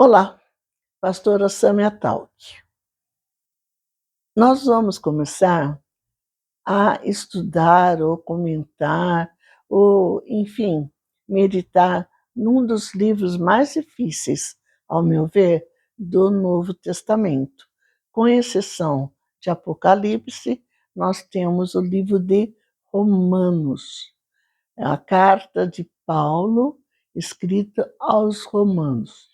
Olá, pastora Samia Talk. Nós vamos começar a estudar ou comentar ou, enfim, meditar num dos livros mais difíceis, ao meu ver, do Novo Testamento. Com exceção de Apocalipse, nós temos o livro de Romanos, é a carta de Paulo escrita aos Romanos.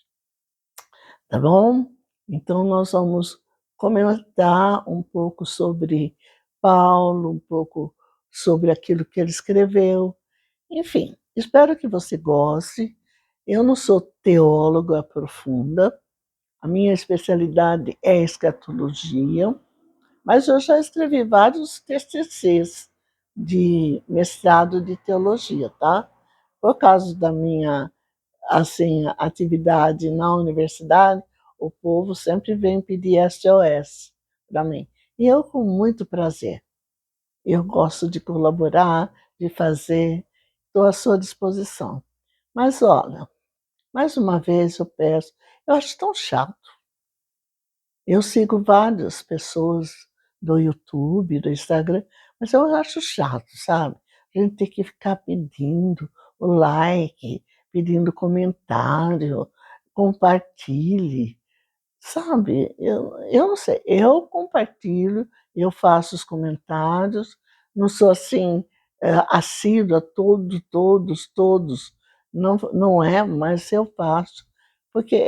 Tá bom? Então, nós vamos comentar um pouco sobre Paulo, um pouco sobre aquilo que ele escreveu. Enfim, espero que você goste. Eu não sou teóloga profunda, a minha especialidade é escatologia, mas eu já escrevi vários TCCs de mestrado de teologia, tá? Por causa da minha atividade na universidade, o povo sempre vem pedir SOS para mim. E eu, com muito prazer, eu gosto de colaborar, de fazer, estou à sua disposição. Mas olha, mais uma vez eu peço, eu acho tão chato. Eu sigo várias pessoas do YouTube, do Instagram, mas eu acho chato, sabe? A gente tem que ficar pedindo o like, pedindo comentário, compartilhe, sabe? Eu não sei, eu compartilho, eu faço os comentários, não sou assim, assídua, todos, não é, mas eu faço, porque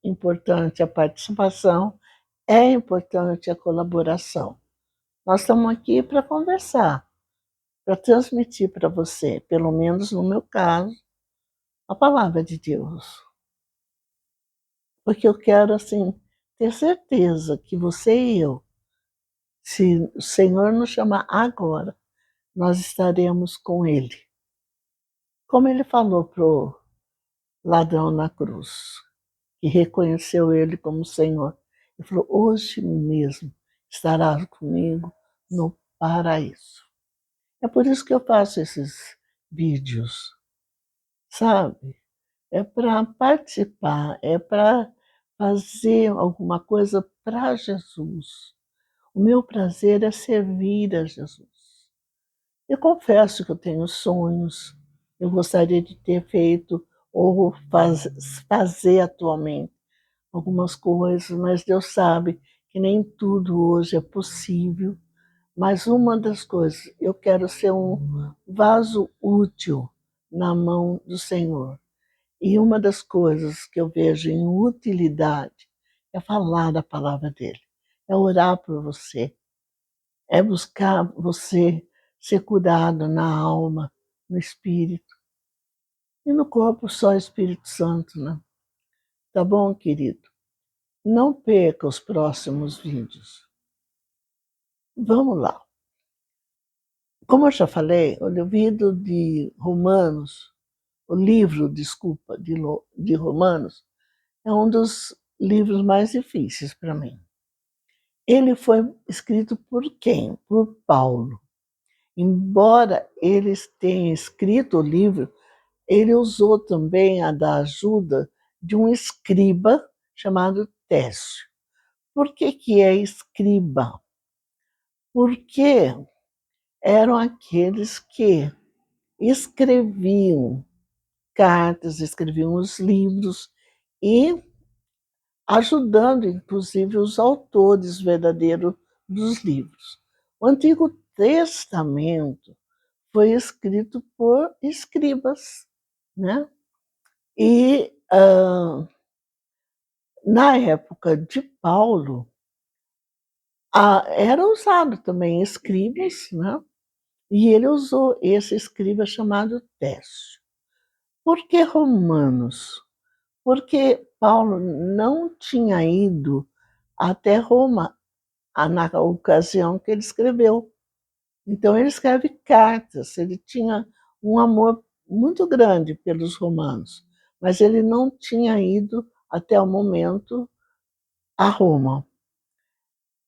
importante a participação, é importante a colaboração. Nós estamos aqui para conversar, para transmitir para você, pelo menos no meu caso, a palavra de Deus. Porque eu quero, assim, ter certeza que você e eu, se o Senhor nos chamar agora, nós estaremos com Ele. Como Ele falou para o ladrão na cruz, que reconheceu Ele como Senhor. Ele falou, hoje mesmo estarás comigo no paraíso. É por isso que eu faço esses vídeos, sabe? É para participar, é para fazer alguma coisa para Jesus. O meu prazer é servir a Jesus. Eu confesso que eu tenho sonhos, eu gostaria de ter feito ou fazer atualmente algumas coisas, mas Deus sabe que nem tudo hoje é possível. Mas uma das coisas, eu quero ser um vaso útil na mão do Senhor. E uma das coisas que eu vejo em utilidade é falar da palavra dele, é orar por você, é buscar você ser curado na alma, no espírito. E no corpo só Espírito Santo, né? Tá bom, querido? Não perca os próximos vídeos. Vamos lá. Como eu já falei, o livro de Romanos, o livro, desculpa, de Romanos, é um dos livros mais difíceis para mim. Ele foi escrito por quem? Por Paulo. Embora ele tenha escrito o livro, ele usou também a da ajuda de um escriba chamado Técio. Por que é escriba? Porque eram aqueles que escreviam cartas, escreviam os livros e ajudando, inclusive, os autores verdadeiros dos livros. O Antigo Testamento foi escrito por escribas, né? E na época de Paulo, era usado também escribas, né? E ele usou esse escriba chamado Técio. Por que Romanos? Porque Paulo não tinha ido até Roma na ocasião que ele escreveu. Então, ele escreve cartas, ele tinha um amor muito grande pelos romanos, mas ele não tinha ido até o momento a Roma.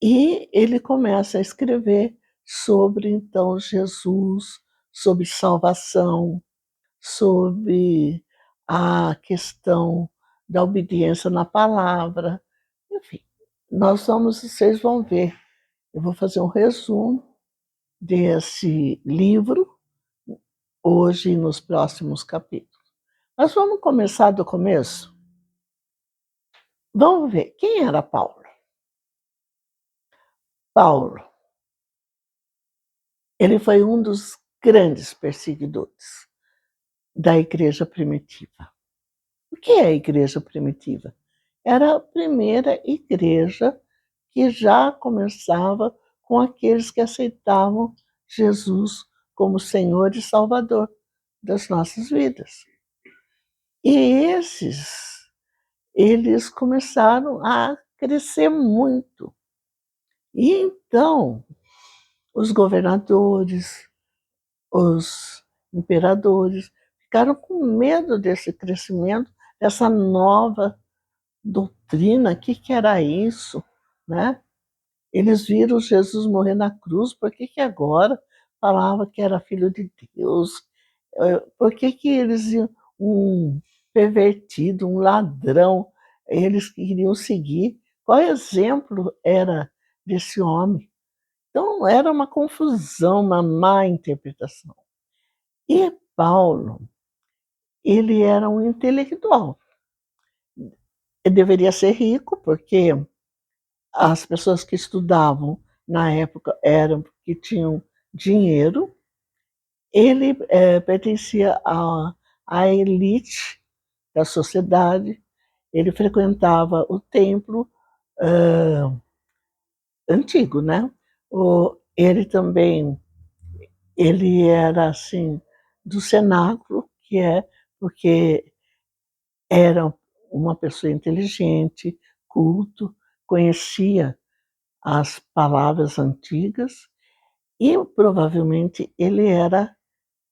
E ele começa a escrever sobre, então, Jesus, sobre salvação, sobre a questão da obediência na palavra. Enfim, vocês vão ver. Eu vou fazer um resumo desse livro hoje e nos próximos capítulos. Mas vamos começar do começo? Vamos ver, quem era Paulo? Paulo, ele foi um dos grandes perseguidores da igreja primitiva. O que é a igreja primitiva? Era a primeira igreja que já começava com aqueles que aceitavam Jesus como Senhor e Salvador das nossas vidas. E eles começaram a crescer muito. E então, os governadores, os imperadores, ficaram com medo desse crescimento, dessa nova doutrina. O que era isso, né? Eles viram Jesus morrer na cruz, por que agora falava que era filho de Deus? Por que eles iam, um pervertido, um ladrão, eles queriam seguir? Qual exemplo era desse homem? Então, era uma confusão, uma má interpretação. E Paulo, ele era um intelectual. Ele deveria ser rico, porque as pessoas que estudavam na época eram que tinham dinheiro. Ele pertencia à elite da sociedade. Ele frequentava o templo antigo, né? Ele também ele era assim do cenáculo, que é porque era uma pessoa inteligente, culto, conhecia as palavras antigas e provavelmente ele era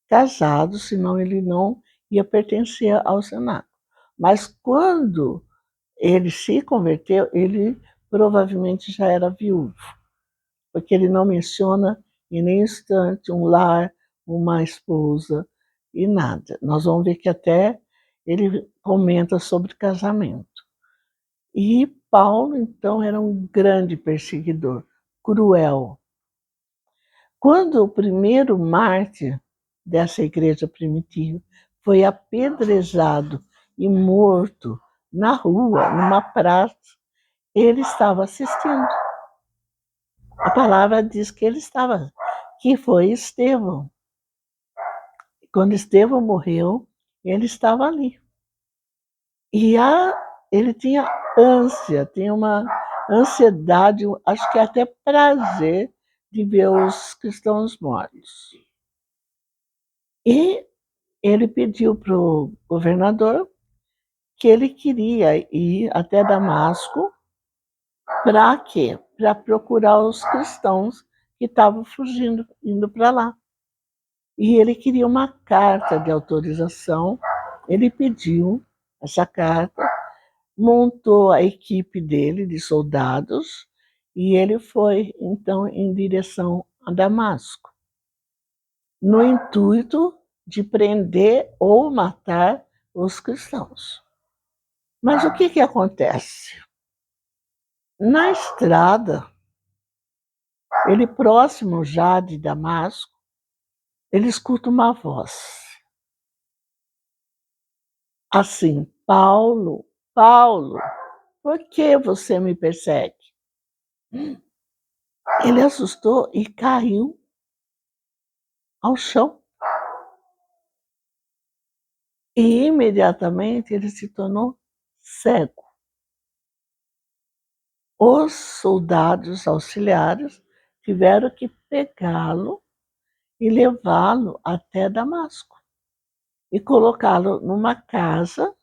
casado, senão ele não ia pertencer ao cenáculo. Mas quando ele se converteu, ele provavelmente já era viúvo, porque ele não menciona em nenhum instante um lar, uma esposa e nada. Nós vamos ver que até ele comenta sobre casamento. E Paulo, então, era um grande perseguidor, cruel. Quando o primeiro mártir dessa igreja primitiva foi apedrejado e morto na rua, numa praça, ele estava assistindo. A palavra diz que ele estava, que foi Estevão. Quando Estevão morreu, ele estava ali. E ele tinha ânsia, tinha uma ansiedade, acho que até prazer de ver os cristãos mortos. E ele pediu para o governador que ele queria ir até Damasco. Para quê? Para procurar os cristãos que estavam fugindo, indo para lá. E ele queria uma carta de autorização. Ele pediu essa carta, montou a equipe dele de soldados e ele foi, então, em direção a Damasco, no intuito de prender ou matar os cristãos. Mas o que acontece? Na estrada, ele próximo já de Damasco, ele escuta uma voz. Assim, Paulo, Paulo, por que você me persegue? Ele assustou e caiu ao chão. E imediatamente ele se tornou cego. Os soldados auxiliares tiveram que pegá-lo e levá-lo até Damasco e colocá-lo numa casa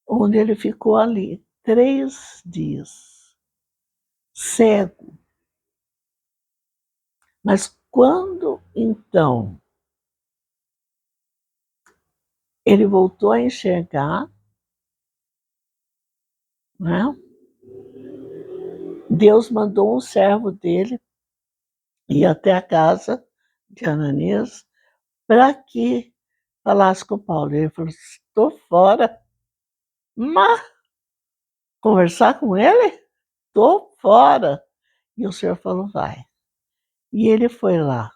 onde ele ficou ali 3 dias, cego. Mas quando então ele voltou a enxergar, né? Deus mandou um servo dele ir até a casa de Ananias para que falasse com Paulo. Ele falou: estou fora, Mas conversar com ele? Tô fora. E o Senhor falou, vai. E ele foi lá.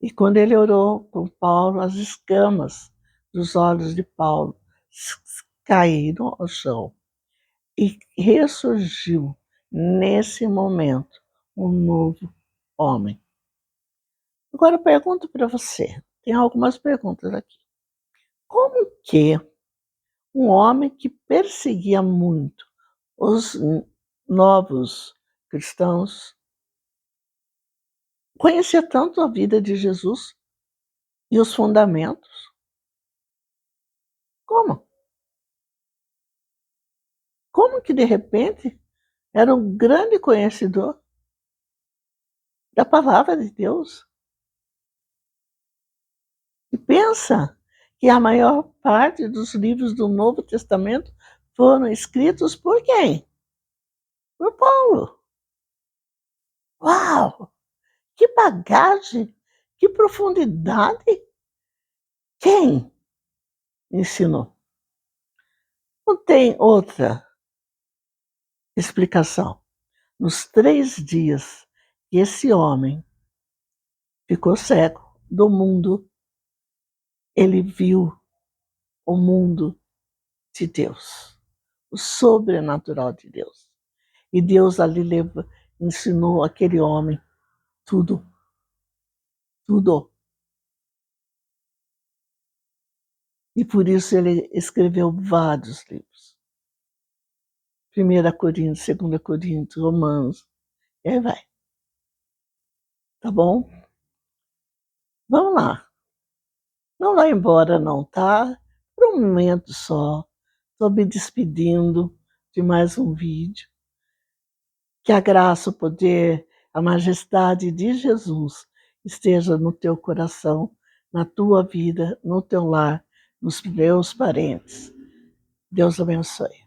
E quando ele orou com Paulo, as escamas dos olhos de Paulo caíram ao chão. E ressurgiu nesse momento um novo homem. Agora eu pergunto para você, tem algumas perguntas aqui. Como que um homem que perseguia muito os novos cristãos conhecia tanto a vida de Jesus e os fundamentos? Como? Como que de repente era um grande conhecedor da palavra de Deus? E pensa que a maior parte dos livros do Novo Testamento foram escritos por quem? Por Paulo. Uau! Que bagagem! Que profundidade! Quem ensinou? Não tem outra explicação. Nos 3 dias que esse homem ficou cego do mundo, ele viu o mundo de Deus, o sobrenatural de Deus. E Deus ali ensinou aquele homem tudo, tudo. E por isso ele escreveu vários livros. 1 Coríntios, 2 Coríntios, Romanos, e aí vai. Tá bom? Vamos lá. Não vai embora não, tá? Por um momento só. Estou me despedindo de mais um vídeo. Que a graça, o poder, a majestade de Jesus esteja no teu coração, na tua vida, no teu lar, nos teus parentes. Deus abençoe.